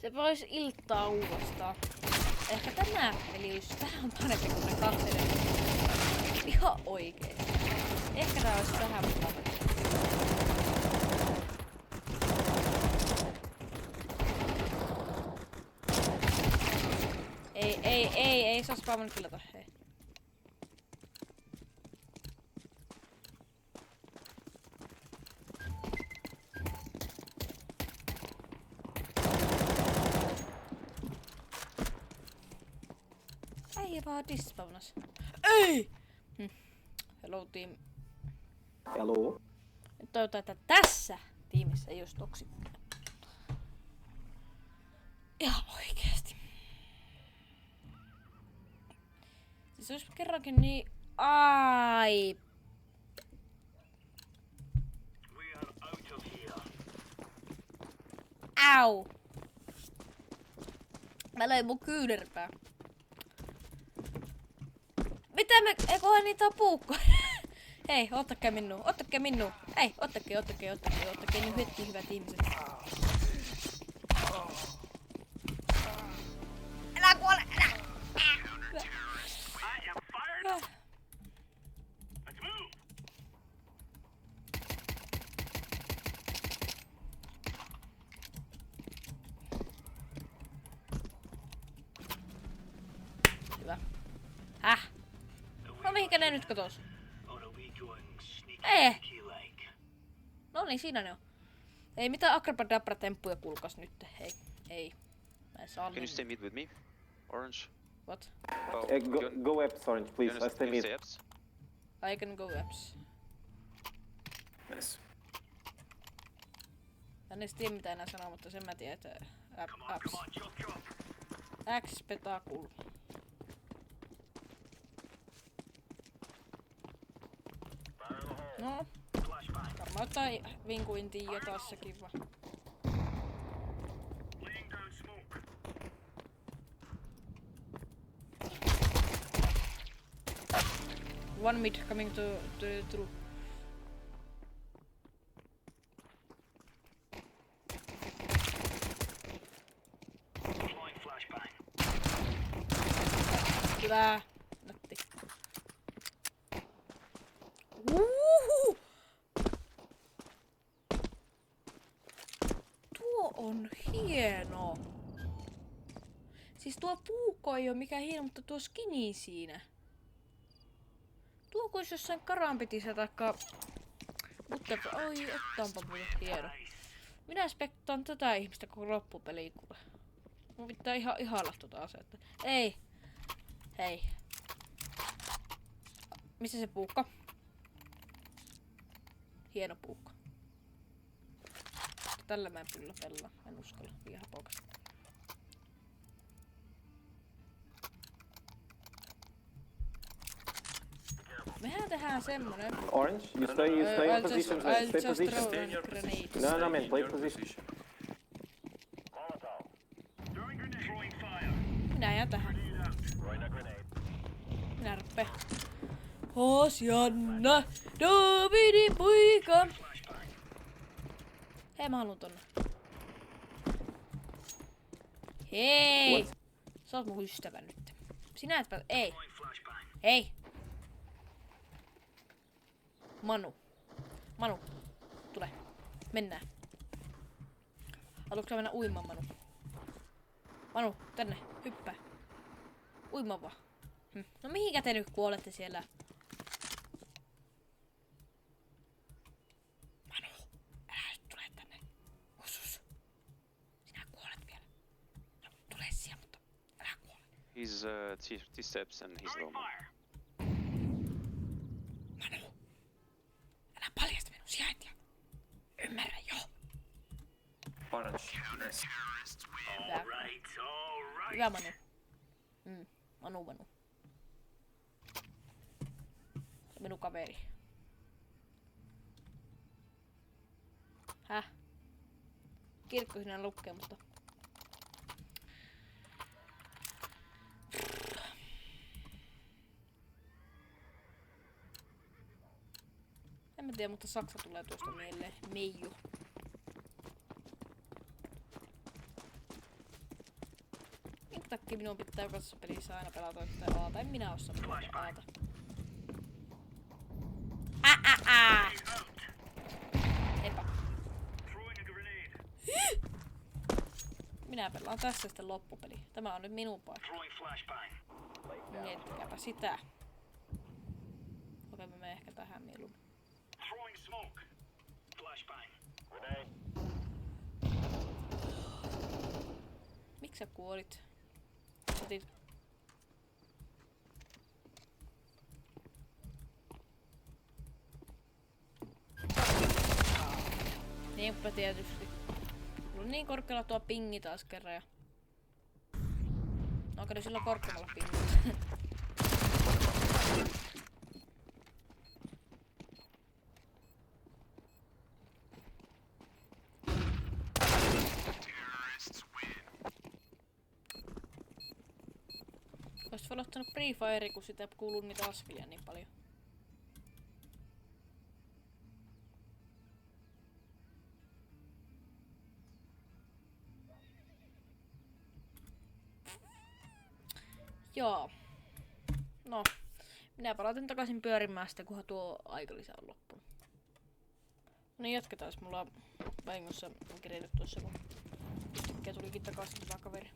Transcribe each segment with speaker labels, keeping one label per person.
Speaker 1: Se voisi iltaa uudestaan. Ehkä tämä peli olisi vähän parempi kuin ne kaksi edellistä. Ihan oikein. Ehkä tää olisi vähän parempi. Ei saa spamman killata, hei. Ei vaan dispawnas. Ei! Hello team.
Speaker 2: Hello.
Speaker 1: Nyt toivotaan, että tässä tiimissä ei olisi toksikkoja. Ihan oikeesti. Siis olisi kerrankin niin... Ai! Au! Mä löin mun kyynärpää. Mitä me... Eiköhän niitä on puukkoja. Hei, ottakaa minua. Hei, ottakaa. Nyt hetki, hyvät ihmiset. Älä kuole, älä! Hyvä. Häh? No mihinkä ne nyt katos? No niin, siinä ne on. Ei mitään akrabadabra-temppuja kulkas nyt. Hei. Mä en saa
Speaker 3: Can you stay mid with me? Orange?
Speaker 1: What?
Speaker 3: Oh,
Speaker 2: Go Eps, Orange, please. I stay mid.
Speaker 1: I can go apps.
Speaker 2: Nice.
Speaker 1: En edes tiedä mitä enää sanoo, mutta sen mä tiedän, että apps. X-Petakul. No. Varmaan jotain vinkuintia tassakin vaan. One mid coming to through. Hyvä. Nätti. Uhuhu. Tuo on hieno. Siis tuo puukko ei oo mikään hieno, mutta tuo skini siinä. Tuo kuin jossain karanpitissä taikka... Mutta oi, ottaanpa muuten hieno. Minä spektaan tätä ihmistä koko loppupeliin kuule. Mun pitää ihan ihailla tuota asetta. Ei. Hei. Missä se puukko? Hieno puukko. Tällä mä en kyllä pelaa. En uskalla. Ihan pokas. Mehän tehdään semmonen.
Speaker 2: Orange, you stay in position. Stay position.
Speaker 1: Grenade.
Speaker 2: No, man, play position.
Speaker 1: Minä jään tähän. Minä ruppe. Hosjanna, Davidin poika. Hei, mä haluun tonne. Hei! Sä oot mun ystävä nyt. Sinä et päätä. Ei. Hei. Manu, tule. Mennään. Haluatko mennä uimaan, Manu? Manu, tänne, hyppää. Uimaan vaan. No mihinkä te nyt kuolette siellä? Manu, älä nyt tule tänne. Usus. Sinä kuolet vielä. No, tule siihen, mutta älä kuole.
Speaker 3: He's T-steps and he's normal.
Speaker 1: Manu, älä paljasta minun sijaintia. Ymmärrä jo.
Speaker 2: Orange, nice.
Speaker 1: Hyvä. Hyvä, Manu. Manu. Se minun kaveri. Häh? Kirkko sinä lukee, mutta... En mä tiedä, mutta Saksa tulee tuosta mieleen. Meiju. Minkä takia minun pitää jokaisessa pelissä aina pelata yhtä Aata? En minä osaa pelata Aata. Epä. Minä pelaan tässä sitten loppupeli. Tämä on nyt minun paikka. Miettikääpä sitä. Okei, mä menen ehkä tähän mieluummin. Miksi sä kuolit? Otit... Niinpä tietysti. Mulla on niin korkealla tuo pingi taas kerran ja... Onko ne sillä korkeammalla pingillä? Oisit vaan ottanut Free Fire, kun sitä kuuluu niitä askelia niin paljon. Joo. No. Minä palautin takaisin pyörimään sitten, kunhan tuo aikalisä on loppunut. No niin, jatketaan, mulla on vahingossa kerennyt tuossa, kun yhtäkkiä tulikin takaisin tämä kaveri.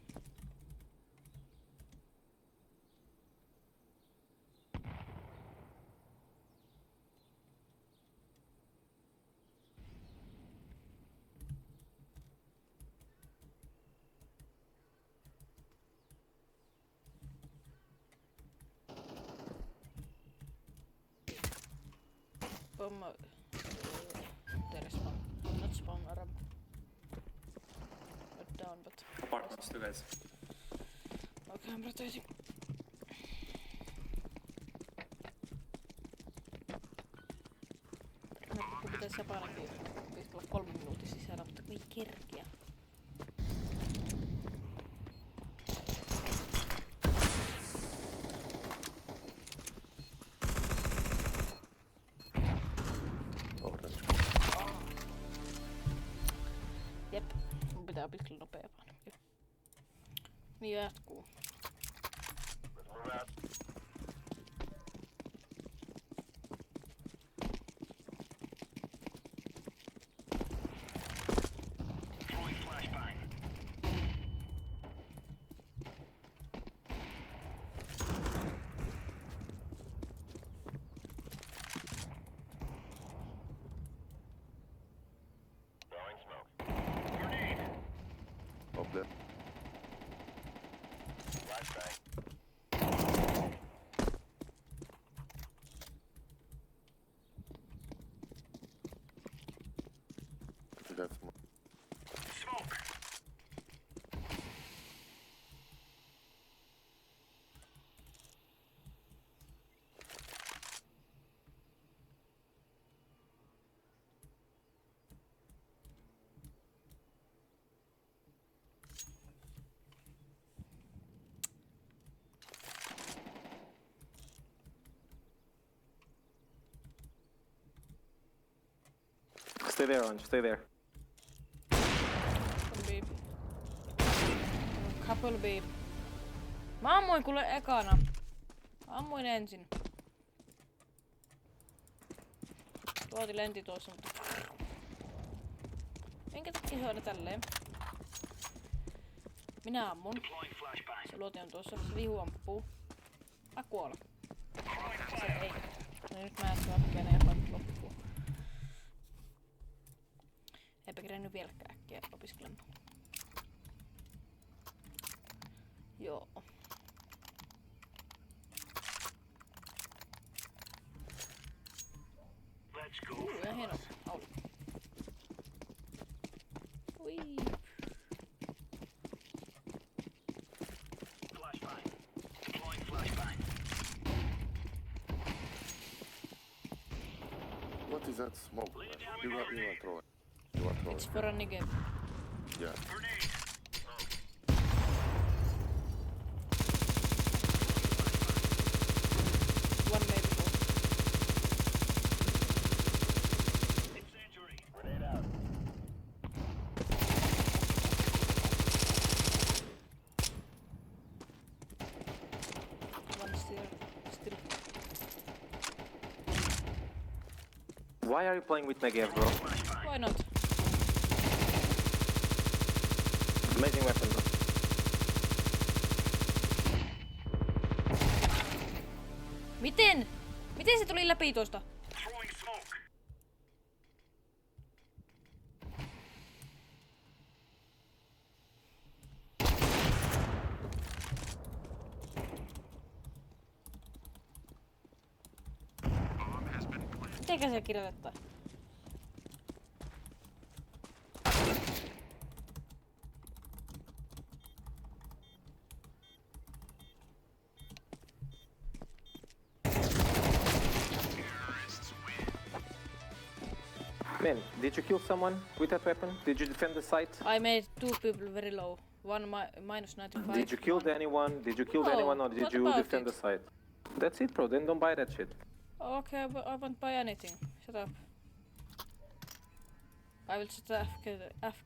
Speaker 1: Bomb. There is one. Not spawn Arab. Not down, but.
Speaker 2: Apartments, two guys.
Speaker 1: Okay, I'm rotating. Kun pitäisi ainakin olla 3 minuutin sisällä, mutta ei kerkiä. Jep, mun pitää opiskella nopeampaan. Niin jatkuu.
Speaker 4: Up there. That's my...
Speaker 2: Stay there, Orange, stay there.
Speaker 1: Couple B. Mä ammuin kuule ekana. Ammuin ensin. Tuoti lenti tuossa, mutta... Minkä takia se on tälleen? Minä ammun. Se luoti on tuossa. Se vihu ampuu. Mä kuolen. Se ei. No nyt mä en saa äkkiä ja nyt loppuu. Eipä kerennyt vieläkään äkkiä opiskelemaan. Joo. Ja hieno auli. Ui.
Speaker 4: What is that smoke? You are throwing. You are throwing.
Speaker 1: It's for running game.
Speaker 4: Yeah.
Speaker 1: One maybe more.
Speaker 2: Why are you playing with Negev, bro?
Speaker 1: Why not?
Speaker 2: Amazing weapon, bro.
Speaker 1: Miten? Miten se tuli läpi tuosta? Mitenkä se kirjoittaa?
Speaker 2: Man, did you kill someone with that weapon? Did you defend the site?
Speaker 1: I made 2 people very low. One minus 95.
Speaker 2: Did you kill anyone? Did you kill
Speaker 1: No,
Speaker 2: anyone or did
Speaker 1: what
Speaker 2: you
Speaker 1: about
Speaker 2: defend
Speaker 1: it?
Speaker 2: the site? That's it, bro. Then don't buy that shit.
Speaker 1: Okay, but I won't buy anything. Shut up. I will just AFK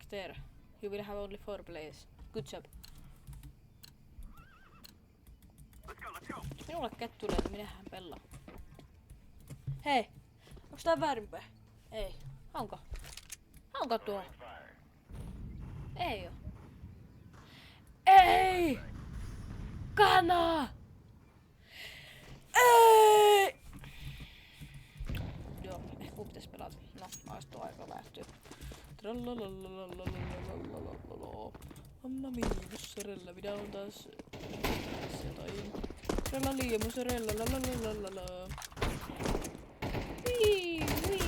Speaker 1: there. You will have only 4 players. Good job. Jos minulle ket tulee, niin minähän pelaan. Hei! Onks tää väärinpäin? Ei. Onko? Onko tuo? Ei oo. Ei! Kana! Ei! Joo, ehkä mun pitäis pelata. No, maistuu aika lähtyy. Tralalalalalalalalalalala. Mamma mia, musserella, minä on taas jotain. Tralalia, musserella, lalalala. Wii, wii.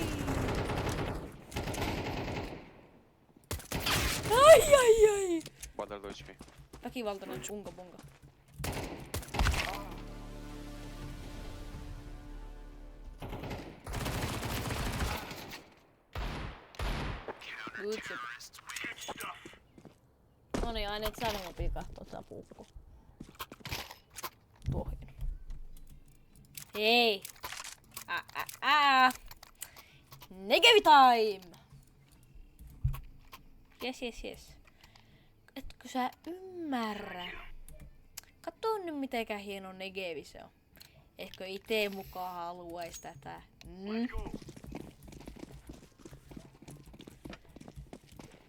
Speaker 1: Ai, ai, ai!
Speaker 3: Bother the HP.
Speaker 1: Väkivaltainen punka punka. Good job. Noniin, aina et saanut mopii kahtoo tää puukku. Tuohon. Hei! Negevi time! Yes. Etkö sä ymmärrä? Katso nyt mitenkä hieno Negevi se on. Ehkä ite mukaan haluais tätä?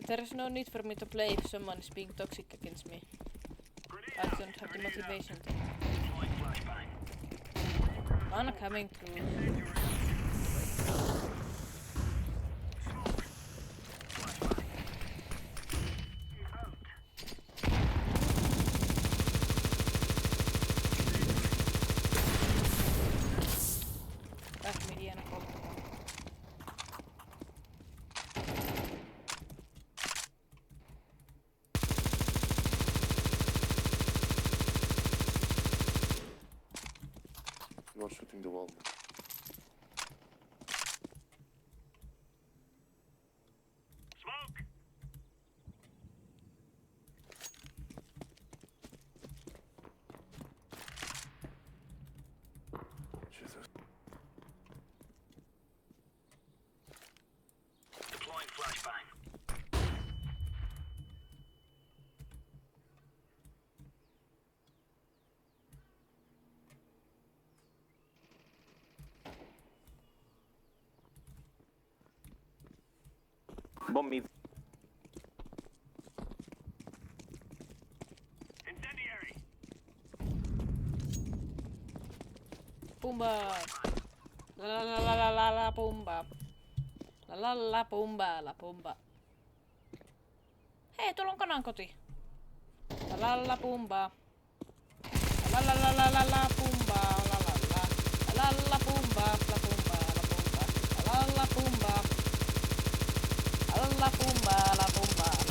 Speaker 1: There is no need for me to play if someone is being toxic against me. I don't have the motivation to. I'm coming through. Back median polttamaan.
Speaker 4: Not shooting the wall. Jesus.
Speaker 5: Deploying flashbang.
Speaker 2: Bomb mid.
Speaker 5: Incendiary.
Speaker 1: Pumba! La pumba. La pumba. Hei, tuolla on kanan koti. La pumba. La pumba. La pumba. La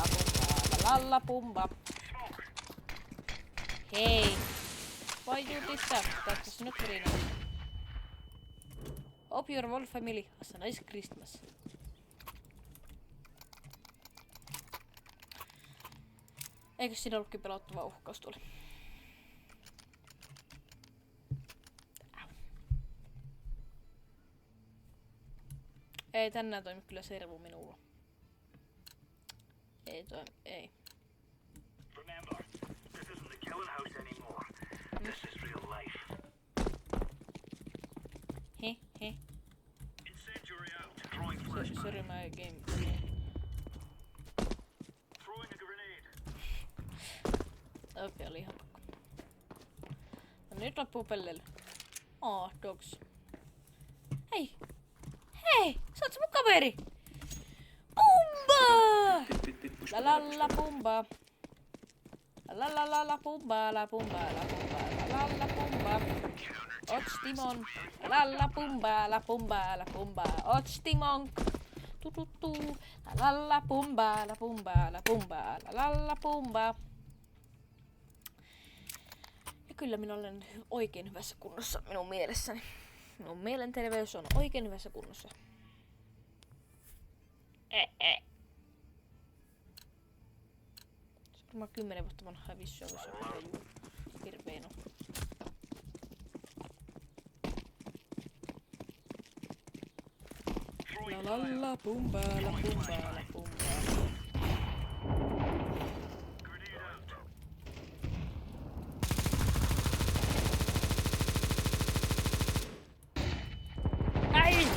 Speaker 1: pumba. La pumba. Hey. Why you did that? That was not very nice. Hope your whole family has a nice Christmas. Eikö siinä ollutkin pelottava uhkaus tuolla? Ei tänään toimi kyllä servu minulla. Ei toimi, ei.
Speaker 5: Remember, this isn't the killing house anymore. This is real life.
Speaker 1: He.
Speaker 5: Incendiary out.
Speaker 1: sorry my game.
Speaker 5: Throwing a grenade.
Speaker 1: Okei, oli ihan pakko. No nyt loppuu pelleillä. Dogs. Hei! Hei! Sä oot se mun kaveri! Pumba! La la la pumba. La la la la pumba, la pumba, la pumba, la la la pumba. Ots Timon. La la pumba, la pumba, la pumba. Ots Timon. Tu tu tu. La la la pumba, la pumba, la pumba, la la la pumba. Ja kyllä minä olen oikein hyvässä kunnossa minun mielessäni. Minun mielenterveys on oikein hyvässä kunnossa. Se on varmaan 10 vuotta vanha hävissyä, jos on hirvein on. La la la pumba, la pumba, la pumba. Ai!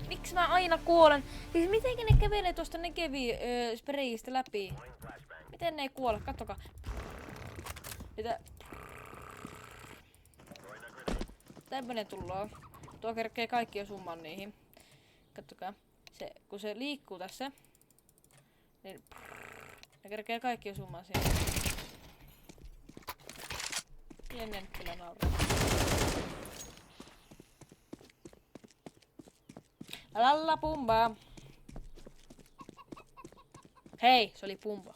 Speaker 1: Miksi mä aina kuolen? Siis mitenkin ne kävelee tosta nekevi sprayista läpi? Miten ne ei kuole? Kattokaa. Mitä? Tämmönen tullaan. Tuo kerkee kaikki jo summan niihin. Kattokaa. Se, kun se liikkuu tässä, niin ne kerkee kaikki jo summan siihen. Pienen kyllä nauraa. Lalla pumba. Hei, se oli pumba.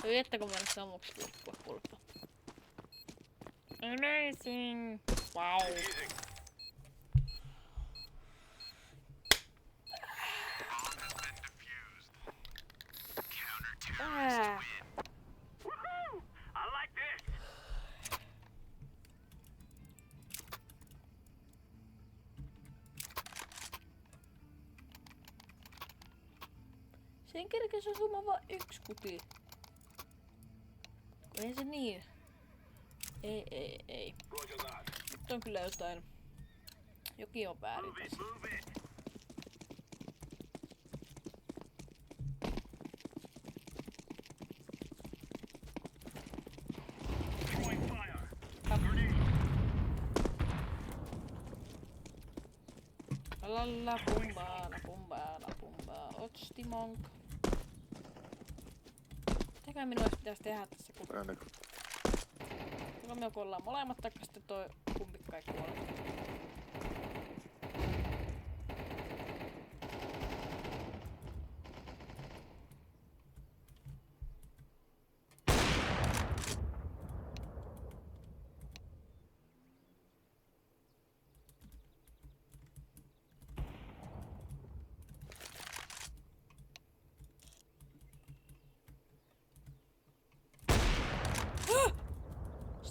Speaker 1: Yrittäkö mennä samuksi loppua pulppa? Amazing! Wow!
Speaker 5: Woohoo! I like this.
Speaker 1: Sen kerkes on summa vaan yksi kuti. Ei se niin. Ei.
Speaker 5: Roger that.
Speaker 1: Nyt on kyllä jotain. Jokin on väärin
Speaker 5: Move it,
Speaker 1: tässä.
Speaker 5: move it. Throwing fire.
Speaker 1: La pumba, la pumba, la pumba. Otsti monk. Mitäkään minun edes pitäisi tehdä tässä kun...
Speaker 4: Ainakin.
Speaker 1: Kuka me ollaan molemmat taikka sitten toi kumpikka ei kuole.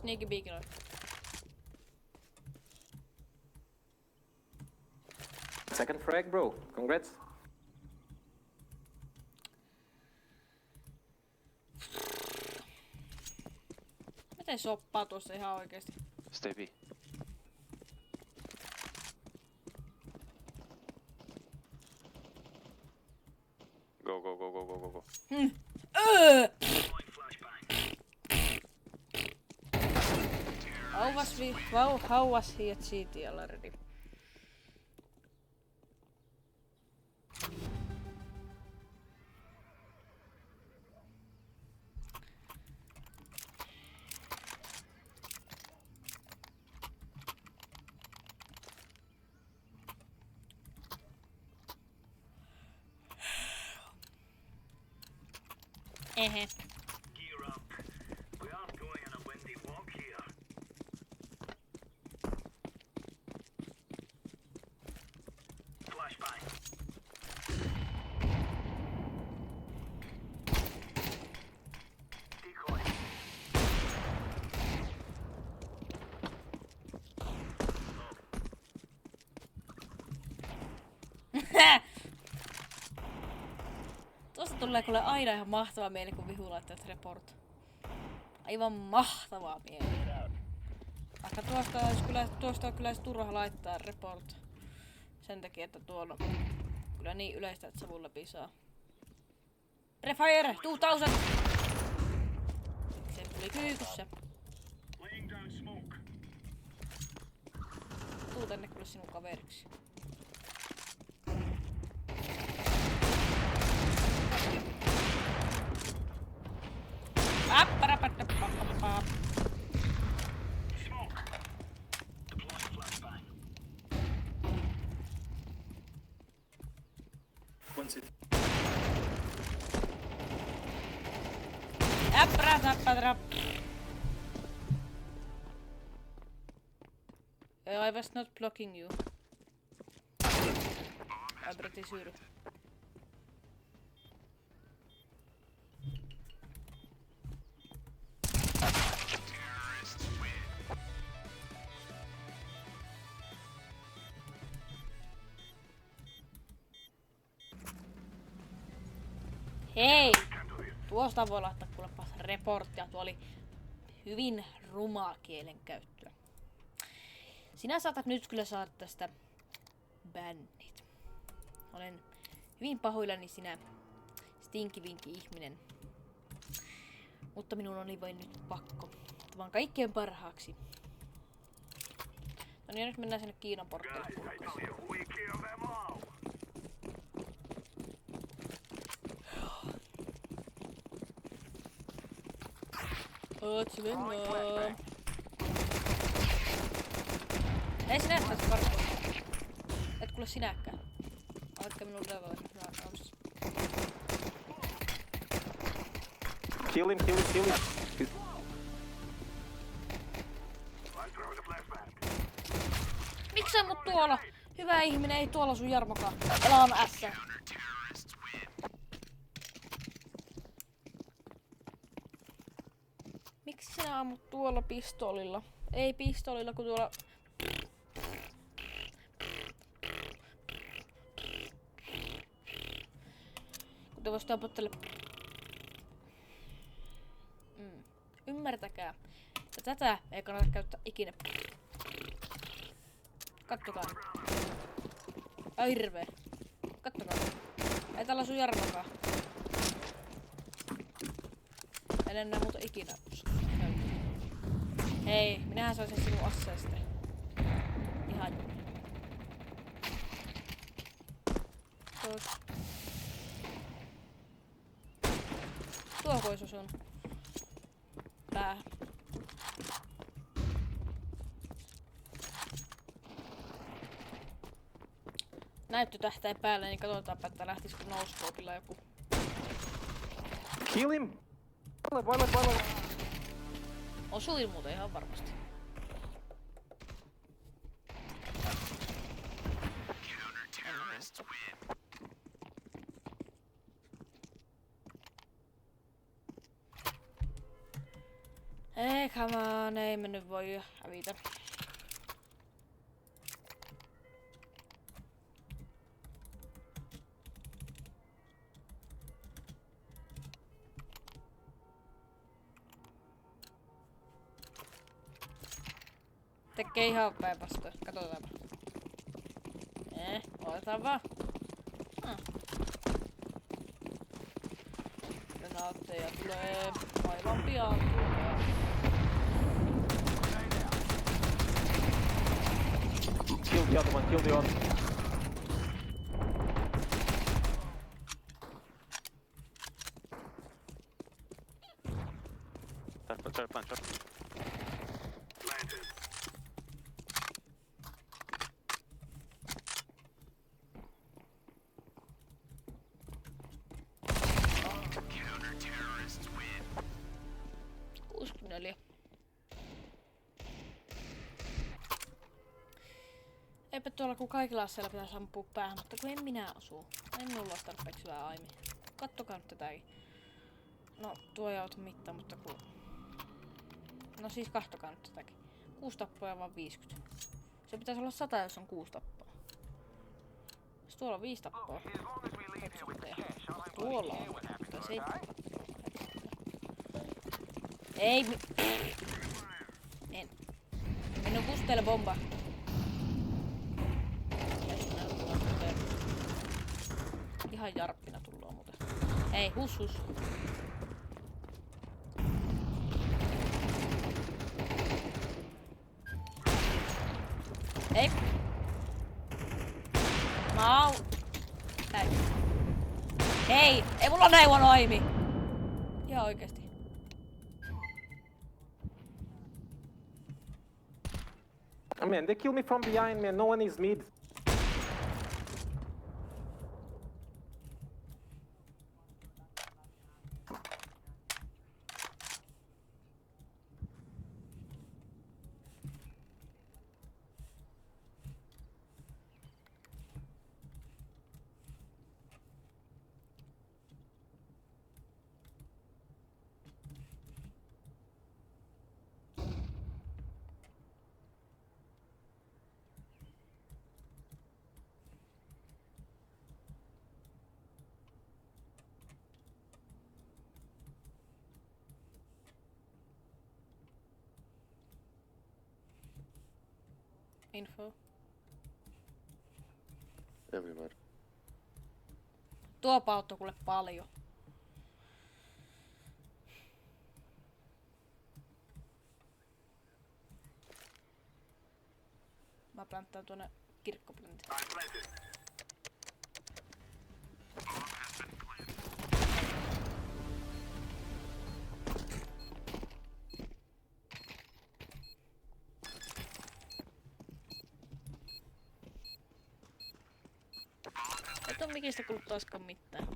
Speaker 1: Sneaky beacon.
Speaker 2: Second frag, bro. Congrats.
Speaker 1: Miten soppaa tuossa ihan oikeesti?
Speaker 3: Stay B. Go.
Speaker 1: How was he at CT already?
Speaker 5: Gear up. We aren't going on a windy walk here. Flashbang. Decoy.
Speaker 1: Tuosta tulee kuule aina ihan mahtava mieli, kun Vihu laittaa report. Aivan mahtavaa mieli. Vaikka tuosta on kyllä turha laittaa report. Sen takia, että tuolla on kyllä niin yleistä, että savun läpi saa. Prefire! 2000! Se tuli kyykyssä.
Speaker 5: Laying down smoke.
Speaker 1: Tuu tänne kyllä sinun kaveriksi. Apparapattapappapap.
Speaker 5: Smoke. Deploying flashbang.
Speaker 1: Apparapatrap. I was not blocking you. I'm pretty sure. Hei! Tuosta voi laittaa kuulepas reporttia. Tuo oli hyvin rumaa kielenkäyttöä. Sinä saatat nyt kyllä saada tästä bännit. Olen hyvin pahoillani sinä stinkivinki ihminen. Mutta minun oli vain nyt pakko. Tämä on kaikkien parhaaksi. No niin, nyt mennään sinne Kiinan portteille.
Speaker 5: Guys, I tell you, we kill them all.
Speaker 1: Ootsi mennään. Ei sinä saa karkuun. Et kuule sinäkään. Oletko minun level?
Speaker 2: Kill him. He's
Speaker 5: I throw the flashbang.
Speaker 1: Miksei mut tuolla? Hyvä ihminen, ei tuolla sun Jarmokaan. Elaan S. Miksi sinä ammut tuolla pistoolilla? Ei pistoolilla, kun tuolla... Kun te vois tapottele... Ymmärtäkää, että tätä ei kannata käyttää ikinä. Kattokaa. Ai hirveä. Kattokaa. Ei tällä sun Jarmokaan. En enää muuta ikinä käyttää. Hei, minähän saisin sinun asseesta. Ihan. Tuo pois sun päähän. Näyttötähtäin päälle, niin katsotaanpa, että lähtisikö nouscoopilla joku.
Speaker 2: kill him. Vailla.
Speaker 1: Osuin muuten ihan varmasti. Ei, come on, ei me nyt voi hävitä. Tekee ihan päinvastoin. Katsotaanpa. Otetaan vaan. Granaatteja tulee aivan pian.
Speaker 2: Kill the other one.
Speaker 3: Third punch.
Speaker 5: Planted. Counter-terrorists win.
Speaker 1: 64. Eipä tuolla kun kaikilla aseilla pitäisi ampua päähän, mutta kun en minä osu. En minulla ole tarpeeksi hyvää aimia. Kattokaa nyt tätäkin. No, tuo ei auta mitään, mutta kun... No siis kattokaa nyt tätäkin. 6 tappoa ja vaan 50. Se pitäisi olla 100, jos on 6 tappoa. Tuolla on 5 tappoa. Tuolla on. Tai 7. Ei En. Minun kusteelle bomba. Ihan jarppina tulloo muuten. Ei, hus. Ei. Hei! Ei mulla on näin huono aimi! Ihan oikeesti.
Speaker 2: Oh man, they kill me from behind, man. No one is mid.
Speaker 1: Info.
Speaker 4: Everywhere.
Speaker 1: Tuopa auttoi kuule paljon. Mä planttaan tuonne kirkkoplantin. Et oo mikistä kuullut taaskaan mitään.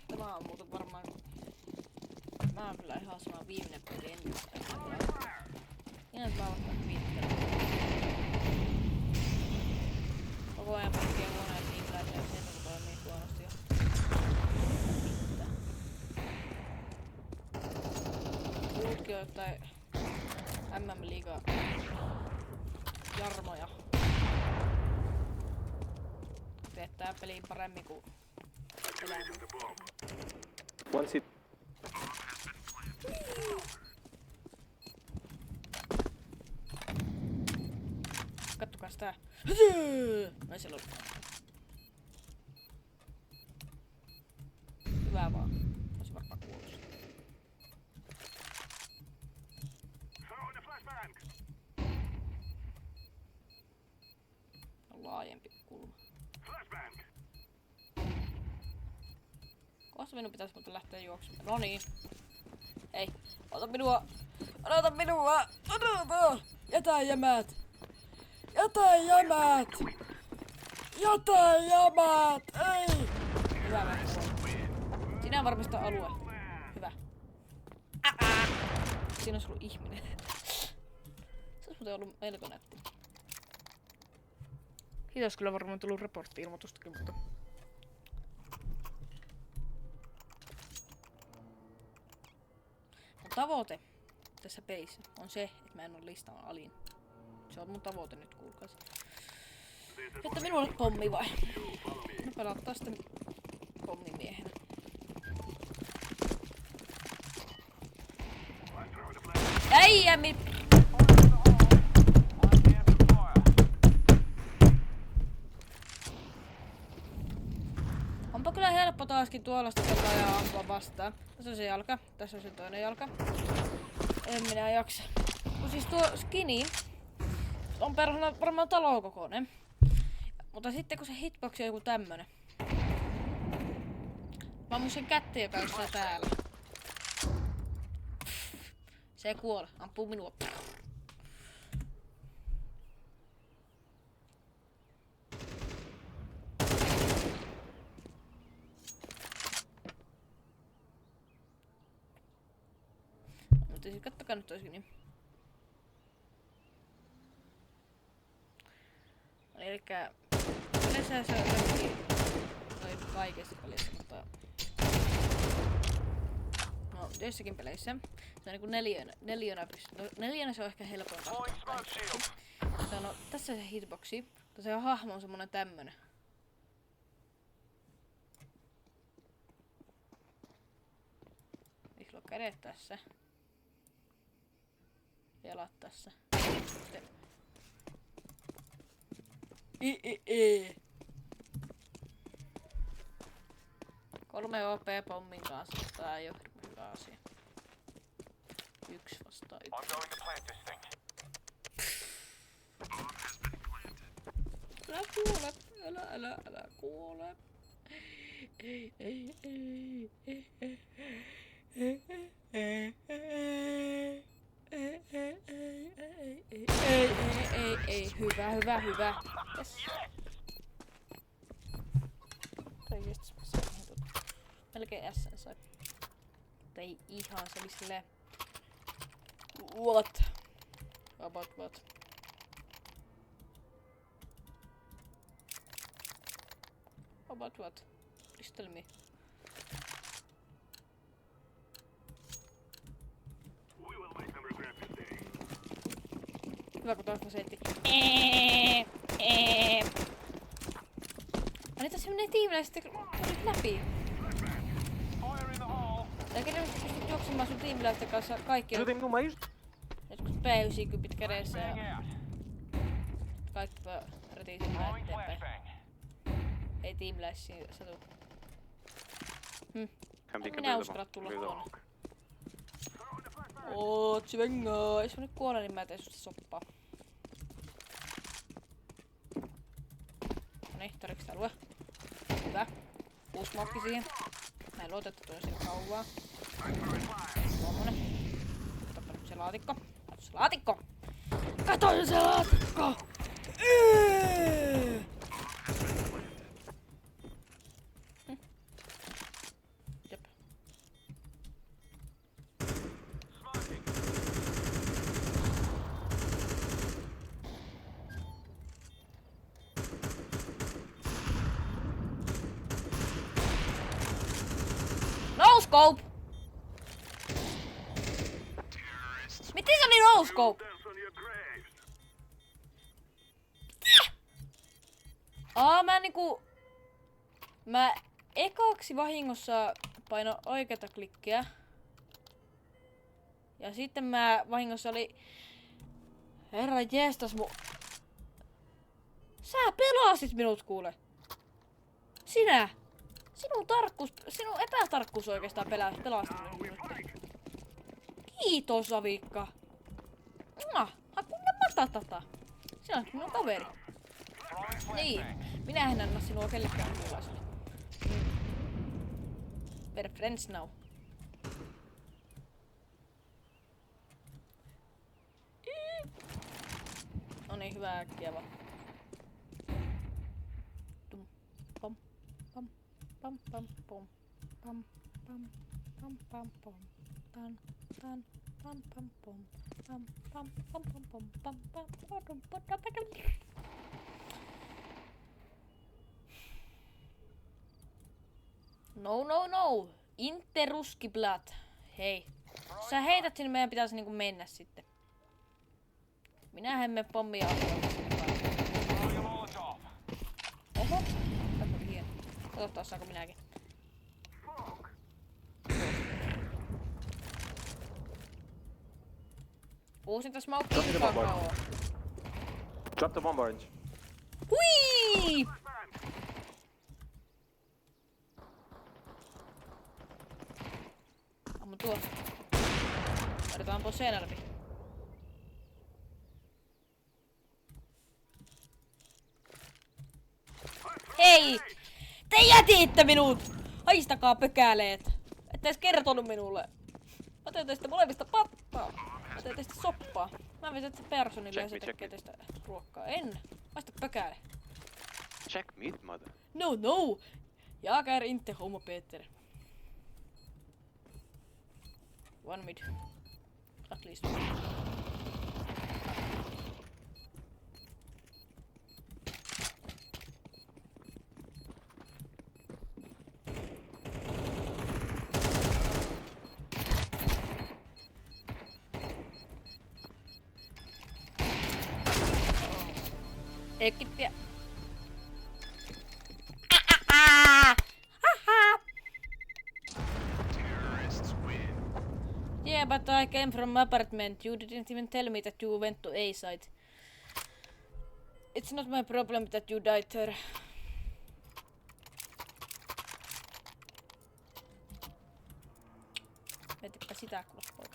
Speaker 1: Tämä on muuten varmaan... Mä oon kyllä ihan sama viimeinen peli ennestään. Ihan mä oon pitkällä. Koko ajan kaikkia huoneet niin kyllä, että sen kun toimii huonosti jo. Mitään. Kuulutkin on jotain MM-liigaa jarmoja. Teettää peliin paremmin kuin elämä.
Speaker 2: One seat.
Speaker 1: Kattokaa sitä. Ai siellä oli. Hyvä vaan. Olisi varmaan kuollut.
Speaker 5: Throwing a flashbang.
Speaker 1: On laajempi kulma.
Speaker 5: Flashbang.
Speaker 1: Kohta minun pitäisi muuten lähteä juoksemaan. No niin. Ei. Ota minua. Odota minua. Odota. Jätä jämät. Jätä jämät. Jätä jämät. Ei. Hyvä mä sinä varmista alue. Hyvä. Siinä olisi ollut ihminen. Se olisi muuten ollut melko nätti. Siitä olisi kyllä varmaan tullut raportti-ilmoitustakin, mutta... Mun tavoite tässä pelissä on se, että mä en ole listan alin. Se on mun tavoite nyt, kuulkaas. Että minulle pommi vai? Mä pelattaa sitten pommimiehenä. Äijämi! Onpa kyllä helppo taaskin tuollaista pelaa ja ampua vastaan. Tässä on se jalka, tässä on se toinen jalka. En minä jaksa. Kun siis tuo skini on perhana varmaan talokokoinen. Mutta sitten kun se hitbox on joku tämmönen. Mä ammun sen kätteen, joka on täällä. Se ei kuole, ampuu minua. Mutta siis kattokaa nyt toisin niin. Elikkä yleensä se on kaikessa pelissä, mutta no joissakin peleissä se on niinku neljönä pystyy. No, neljänä se on ehkä helpointa. No tässä se hitboxi, mutta se hahmo on semmonen tämmönen. Ihlo kädet tässä. Jalat tässä. Sitten 3 OP-pommin kanssa, tää ei oo hirveän hyvä asia. 1 vastaan 1.
Speaker 5: I'm going to plant this thing.
Speaker 1: Älä kuole, älä kuole. Ei, hyvä. Yes. Oikeesti mä sain melkein SN sai. Ei ihan, se oli silleen... What? About what? About what? Please tell me.
Speaker 5: We will make them regret this day.
Speaker 1: Hyvä kun toista setti. Anita se menee tiimille sitten läpi.
Speaker 5: Fire in the hole.
Speaker 1: Tai kenellä pystyt juoksemaan sun tiimiläisten kanssa kaikki on
Speaker 2: Shoot him no mais.
Speaker 1: jotkut P90 kädessä ja
Speaker 5: Out.
Speaker 1: kaikki vaan retiisimään
Speaker 5: Throwing
Speaker 1: eteenpäin.
Speaker 5: flashbang.
Speaker 1: Ei tiimiläisiä satu.
Speaker 3: Can be
Speaker 1: En minä uskalla tulla tuonne. Ooo, tsvengaa. Jos mä nyt kuolen, niin mä teen susta soppaa. Noniin, tarviks tää lue? Hyvä. Uusi smoke siihen. Mä en luota, että tulee siellä kauaa. Tuommoinen. Katoppa nyt se laatikko. Kato se laatikko! Kato se laatikko! Jep. No scope! Miten se oli no scope?
Speaker 5: Dance on your graves.
Speaker 1: Mä ekaksi vahingossa painoin oikeata klikkiä. Ja sitten mä vahingossa oli... Herra jestas Sä pelasit minut kuule! Sinä! Sinun epätarkkuus oikeastaan pelasti minut. Kiitos Avikka! Hakuna matatata! Sinä olet minun kaveri. Niin, minä en anna sinua kellekään muunlaiselle. We're friends now. No niin, hyvä äkkiä vaan. Tum, pom, pam, pam, pam, pom, pam, pam, pam, pam, pom, tan, tan, pam, pam, pom, pam, pam, pam, pam, pom, pam, pam, pam, pam, pam, pam. No. Interuskiblat. Hei. Jos sä heität sinne, meidän pitäisi niinku mennä sitten. Minä en mene pommia
Speaker 5: Throwing a Molotov.
Speaker 1: Oho. Tämä on hieno. Katsotaan saanko minäkin. Uusinta smokea.
Speaker 2: Drop the bomb barge. Drop the bomb barge.
Speaker 1: Hui! Ammu tuosta. Odotetaan ampua seinän läpi. Hei! Te jätitte minut! Haistakaa pökäleet! Ette edes kertonut minulle. Mä teen teistä molemmista pattaa. Mä teen teistä soppaa. Mä vien teistä personille ja se tekee teistä ruokkaa. En! Haista pökäle.
Speaker 3: Check mid, mother.
Speaker 1: No! Jag är inte homo Peter. One mid. At least. Ei kippiä. Yeah, but I came from apartment. You didn't even tell me that you went to A site. It's not my problem that you died there. Mietipä sitä kuule poika.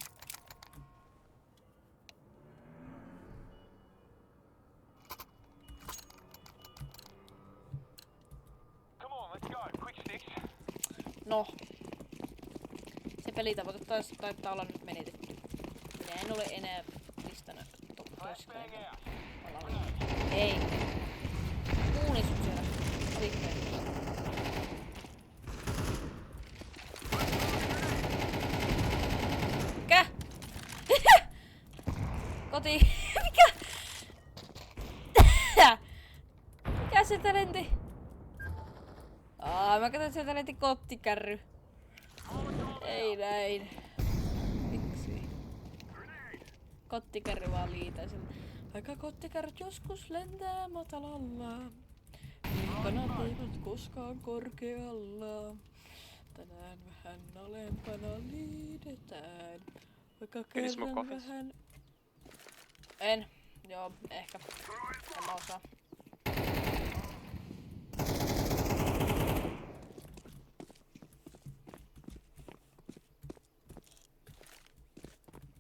Speaker 5: Come on, let's go. Quick fix.
Speaker 1: No. Se pelitavoite taitaa olla nyt menetetty. Minä en ole enää listana toisesta. Ei. Kuulis siellä. Oikein. Mikä? Koti. Mikä? Mikä se talentti? Mä katson sieltä lenti kottikärry. Ei näin. Miksi? Kottikärry vaan liitän sen. Vaikka kottikärryt joskus lentää matalalla. Kanat eivät koskaan korkealla. Tänään vähän alempana liidetään. Vaikka kerran vähän... En. Joo, ehkä. En mä osaa.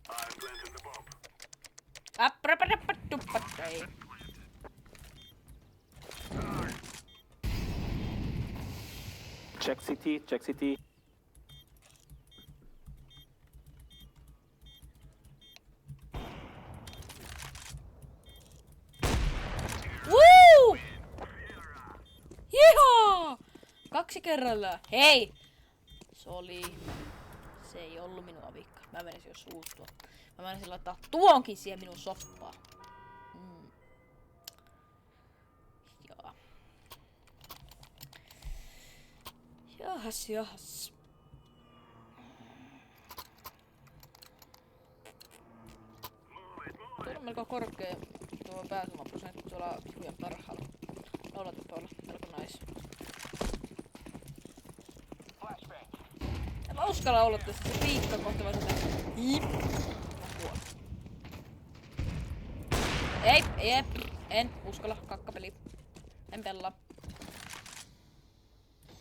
Speaker 5: I'm planting the bomb.
Speaker 1: Appraparapattupattai.
Speaker 2: Check CT, check CT.
Speaker 1: Woo! Jihoo! 2 kerralla. Hei! Se ei ollut minua vikka. Mä menisin jo suuttua. Mä menisin laittaa tuonkin siihen minun soppaan. Joo. Jahas. Tuo on melko korkea tuo pääsumaprosentti tuolla pihujen parhaalla. 0 olla melko nice. En mä uskalla olla tässä se piikka kohta vaan sitä. Ei, en uskalla, kakkapeli. En pelaa.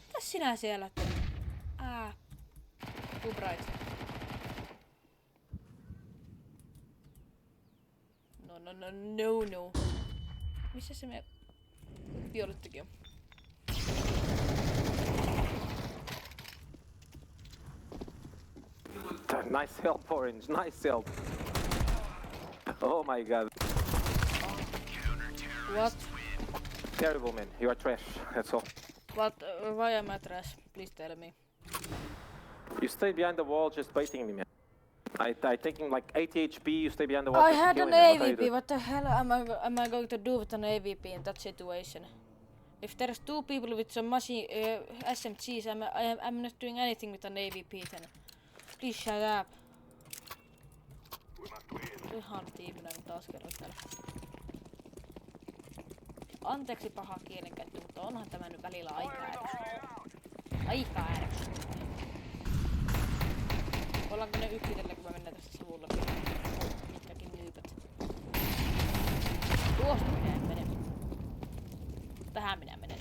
Speaker 1: Mitäs sinä siellä teet? Too bright. No. Missä se me violettikin on?
Speaker 2: Nice help, Orange. Nice help. Oh my god.
Speaker 1: What?
Speaker 2: Terrible, man. You are trash. That's all.
Speaker 1: What? Why am I trash? Please tell me.
Speaker 2: You stay behind the wall just baiting me, man. I taking like 80 HP, you stay behind the wall.
Speaker 1: I
Speaker 2: just
Speaker 1: had
Speaker 2: killing
Speaker 1: an
Speaker 2: me. What are you
Speaker 1: AVP.
Speaker 2: doing?
Speaker 1: What the hell am I going to do with an AVP in that situation? If there's 2 people with some machine SMGs, I'm not doing anything with an AVP then. Please shut up. Ihan tiiminä taas kerran täällä. Anteeksi paha kielenkäyttö, mutta onhan tämä nyt välillä aika ärsyttävää. Ollaanko ne yksitellä, kun mä mennään tästä sivulla? Mitkäkin nyypät. Tuosta minä en mene. Tähän minä menen.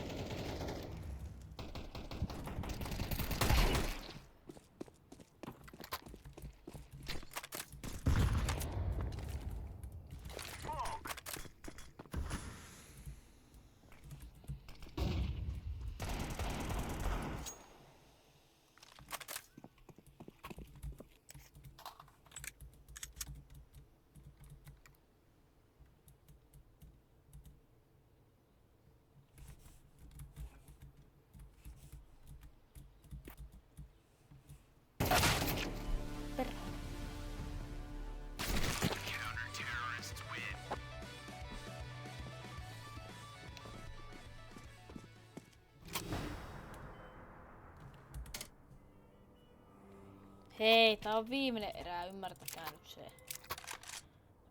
Speaker 1: Hei, tää on viimeinen erä, ymmärtäkää nyt se.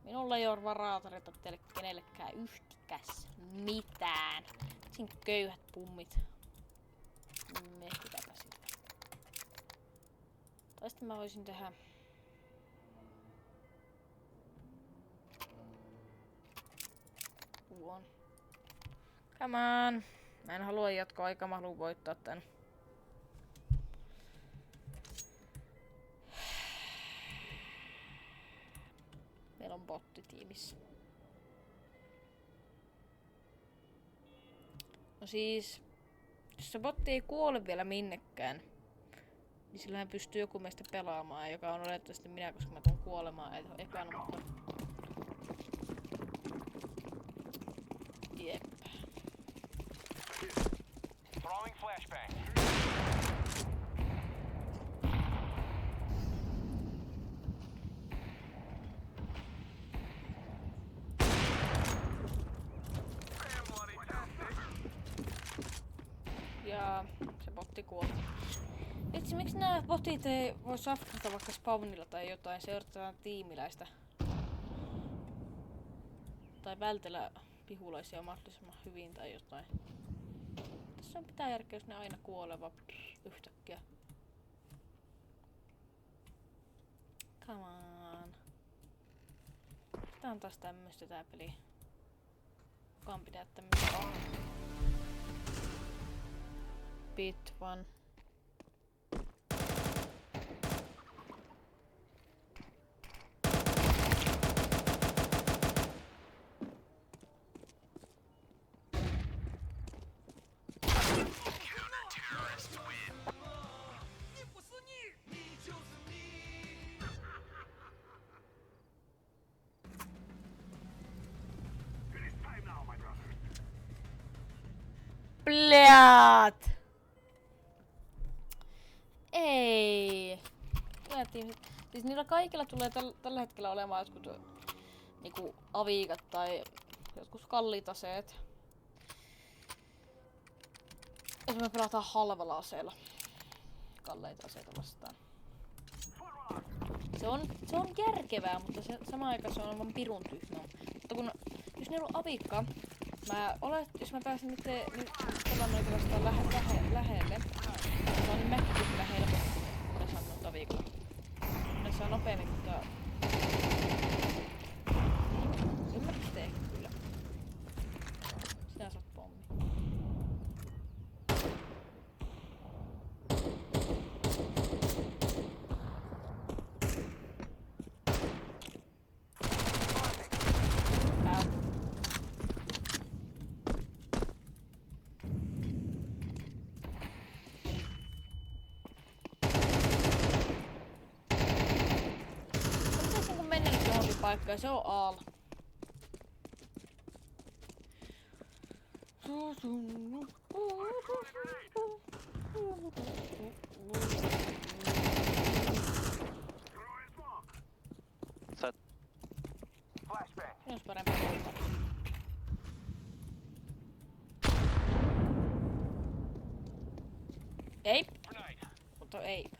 Speaker 1: Minulla ei oo varaa tarjota teille kenellekään yhtikäs mitään. Sin köyhät pummit. Mehtikäpä sitä. Tai sitten mä voisin tehdä... Tuon. Come on. Mä en halua jatkoa aikaa, mä haluan voittaa tän. Meillä on botti tiimissä. No siis, jos se botti ei kuole vielä minnekään, niin sillähän pystyy joku meistä pelaamaan, joka on oletettavasti minä, koska mä tuun kuolemaan ekana, mutta... Jep.
Speaker 5: Throwing flashbang.
Speaker 1: Ja se botti kuoli. Itse miksi nää botit ei voi safkata vaikka spawnilla tai jotain, seurataan tiimiläistä. Tai vältellä pihulaisia mahdollisimman hyvin tai jotain. Tässä on pitää järkeä, jos ne aina kuoleva yhtäkkiä. Come on. Tää on taas tämmöstä tää peli. Kukaan pitää tämmöstä on. Bit one. Pljat! Ei. Siis niillä kaikilla tulee tällä hetkellä olemaan jotkut niinku aviikat tai jotkut kalliit aseet. Jos me pelataan halvalla aseella kalleita aseita vastaan. Se on järkevää, mutta samaan aikaan se on aivan pirun tyhmää. Mutta kun, jos niillä on aviikka, jos mä pääsen nyt pelaamaan vastaan lähelle, se on niin mäkkikin kyllä helposti, kun ne saa noita aviikolla. Ne saa nopeammin, mutta... Ymmärrätte ehkä kyllä. Sinä saat pommi. Paikka, se on aal.
Speaker 3: Set.
Speaker 5: Flashbang.
Speaker 1: Jos parempi voittaa. Ei. Mutta ei.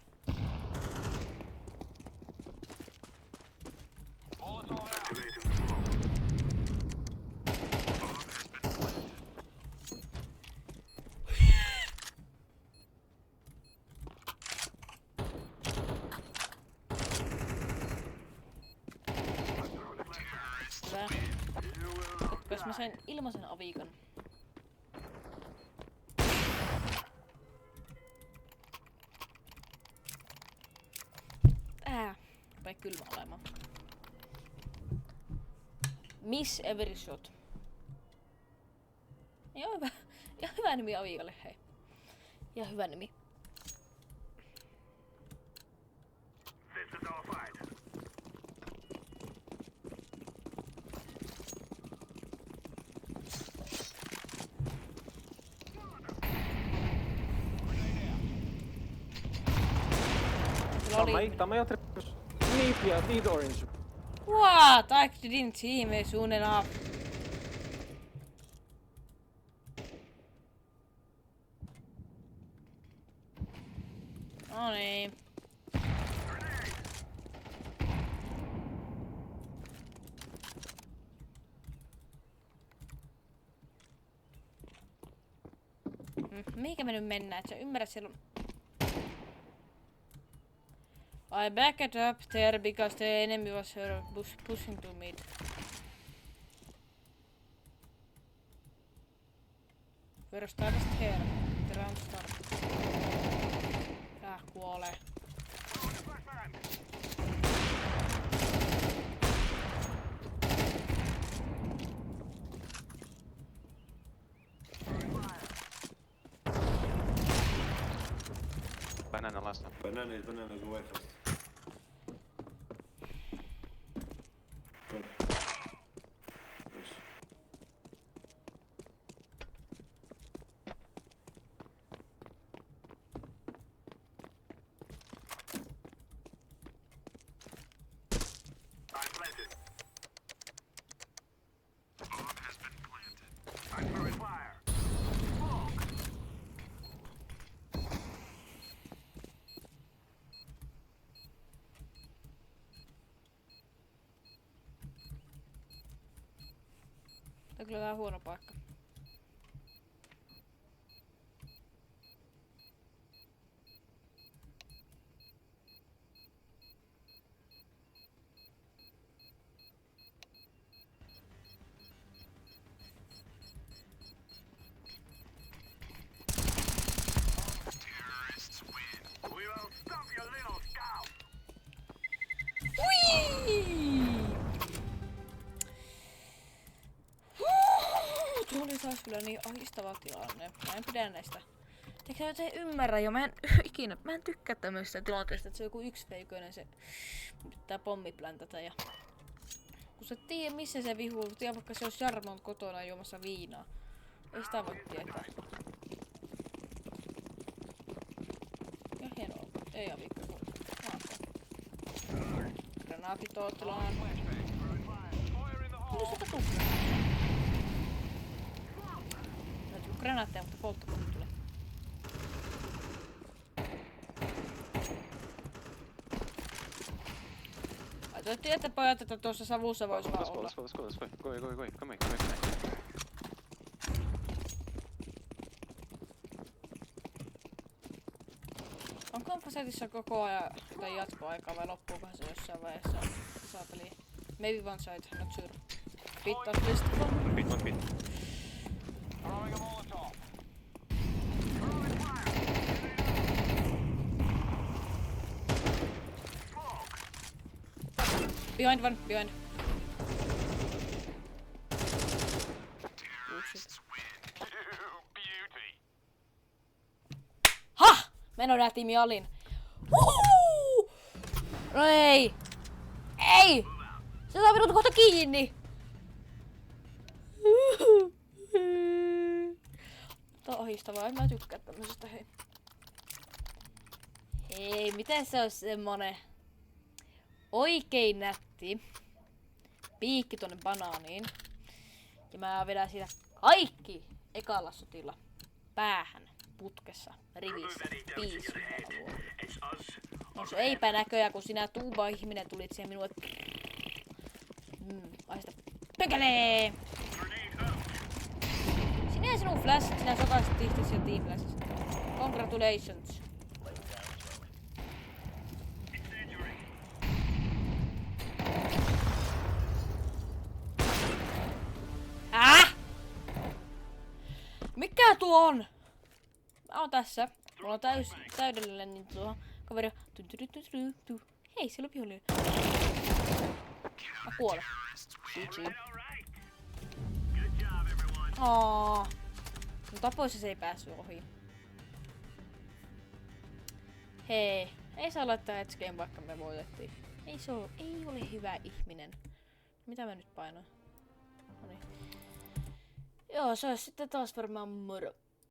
Speaker 1: Hyvä. Jos mä sain ilmaisen aviikan. Rupee kylmä olemaan. Miss Every Shot. Ja hyvä. Ja hyvä nimi aviikalle, hei. Ja hyvä nimi.
Speaker 5: This is our fight.
Speaker 2: Tama jo trippus. Need orange.
Speaker 1: What? I didn't see me soon enough. No niin. Mihinkä me nyt mennään? Et sä ymmärrät, siellä on... I backed up there because the enemy was pushing to me. We're started here. The round start. Kuolee.
Speaker 3: Banana last one.
Speaker 4: Banana, go away first. Good. Nice.
Speaker 5: I'm planted. Bomb has been planted. I'm throwing fire. Smoke.
Speaker 1: Tää on kyllä vähän huono paikka.
Speaker 5: We will stop your little scout.
Speaker 1: Tuo oli taas kyllä niin ahistava tilanne. Mä en pidä näistä. Teikö te ymmärrä jo? Mä en tykkää tämmöistä tilanteesta, että se on joku yksiveikoinen se pitää pommi pläntata ja... Kun sä tiedä missä se vihuu, tiedä vaikka se olisi Jarmon kotona juomassa viinaa. Ei sitä voi tietää. Ja hienoa. Ei avikko. Granaatit oottelaan. Kyllä sitä tukkaa. Mä en tullut granaatteja, mutta polttopommi tulee. Ajateltiin, että pojat, että tuossa savussa vois vaan olla.
Speaker 3: Let's go. Go. Come here.
Speaker 1: Onko fasetissa koko ajan tai jatkoaikaa vai loppuukohan se jossain vaiheessa saateli? Maybe one side, not sure. Pit on list.
Speaker 3: One pit.
Speaker 5: Throwing a Molotov.
Speaker 1: Behind one, behind.
Speaker 5: Beauty.
Speaker 1: Ha! Meno nähtiin mialin. Huhuu! No ei! Ei! Se saa minut kohta kiinni! Tää on ahistavaa, en mä tykkää tämmösestä, hei. Hei, miten se on semmonen oikein nätti piikki tonne banaaniin. Ja mä vedän siitä kaikki ekalla sotilla päähän, putkessa, rivissä, piisi.
Speaker 5: It's us.
Speaker 1: No se eipä näköjään, kun sinä tuuba ihminen tulit siihen minulle. Aista pökälee! Sinä ja sinun flash, sinä sokaisit tihtis ja team flashista. Congratulations. Mikä tuo on? Mä oon tässä. Mulla on täydellinen niin tuo kaveri. Hei, siellä on vihollinen. Mä kuolen. GG. No tapoissa se ei päässyt ohi. Hei, ei saa laittaa hetskeen vaikka me voitettiin. Ei ole hyvä ihminen. Mitä mä nyt painoin? Noniin. Joo, se olisi sitten taas varmaan moro.